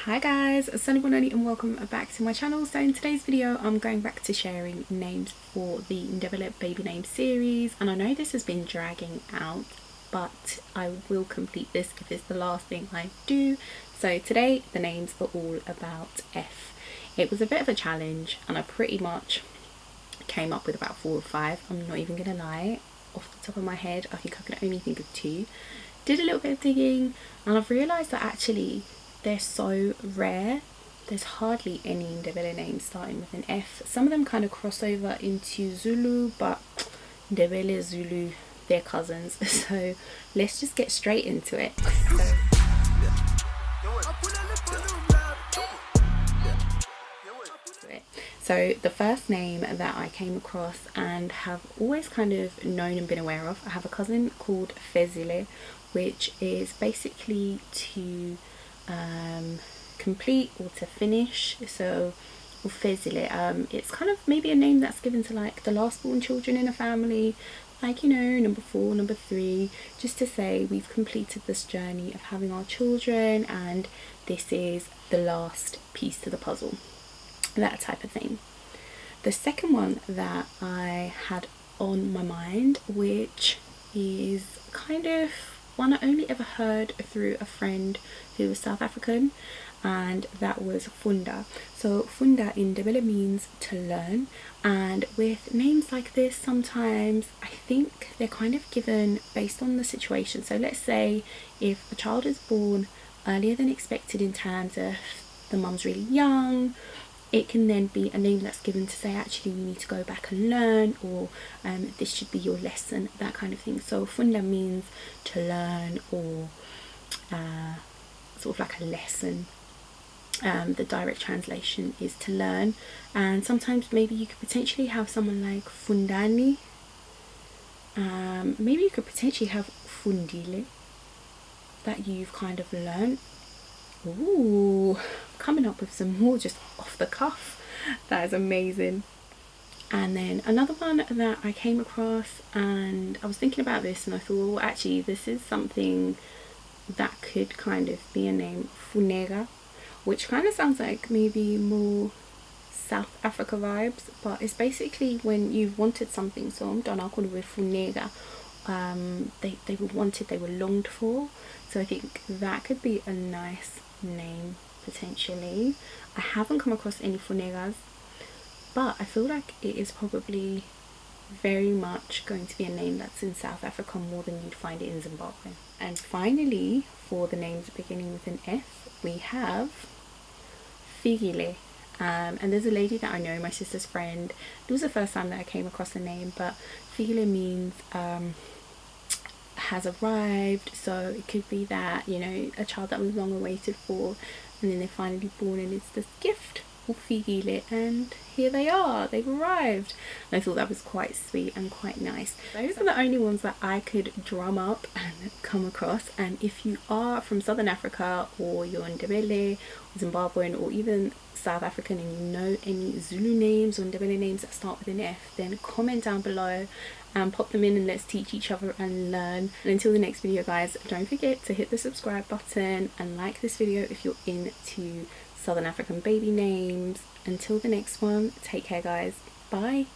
Hi guys, Salibonani and welcome back to my channel. So in today's video I'm going back to sharing names for the Ndebele baby name series, and I know this has been dragging out, but I will complete this if it's the last thing I do. So today the names are all about F. It was a bit of a challenge and I pretty much came up with about 4 or 5. I'm not even gonna lie, off the top of my head I think I could only think of 2. Did a little bit of digging and I've realised that actually they're so rare. There's hardly any Ndebele names starting with an F. Some of them kind of cross over into Zulu, but Ndebele, Zulu, they're cousins. So let's just get straight into it. So the first name that I came across and have always kind of known and been aware of, I have a cousin called Fezile, which is basically to complete or to finish. So Fezile, it's kind of maybe a name that's given to like the last born children in a family, like, you know, number 4, number 3, just to say we've completed this journey of having our children and this is the last piece to the puzzle, that type of thing. The second one that I had on my mind, which is kind of one I only ever heard through a friend who was South African, and that was Funda. So Funda in Ndebele means to learn, and with names like this sometimes I think they're kind of given based on the situation. So let's say if a child is born earlier than expected in terms of the mum's really young, it can then be a name that's given to say actually you need to go back and learn, or this should be your lesson, that kind of thing. So Funda means to learn, or sort of like a lesson. The direct translation is to learn, and sometimes maybe you could potentially have someone like Fundani. Maybe you could potentially have Fundile, that you've kind of learned. Ooh, coming up with some more just off the cuff. That is amazing. And then another one that I came across, and I was thinking about this and I thought, well, actually this is something that could kind of be a name, Funeka, which kind of sounds like maybe more South Africa vibes, but it's basically when you've wanted something. So I'm done, I'll call it with Funeka. They were wanted, they were longed for. So I think that could be a nice name potentially. I haven't come across any Funekas, but I feel like it is probably very much going to be a name that's in South Africa more than you'd find it in Zimbabwe. And finally, for the names beginning with an F, we have Fikile. And there's a lady that I know, my sister's friend. It was the first time that I came across the name, but Fikile means has arrived. So it could be that, you know, a child that was long awaited for, and then they're finally born and it's this gift of Fikile, and here they are, they've arrived. And I thought that was quite sweet and quite nice. Those are the only ones that I could drum up and come across. And if you are from Southern Africa, or you're Ndebele, or Zimbabwean, or even South African, and you know any Zulu names or Ndebele names that start with an F, then comment down below and pop them in and let's teach each other and learn. And until the next video guys, don't forget to hit the subscribe button and like this video if you're into Southern African baby names. Until the next one, take care guys, bye.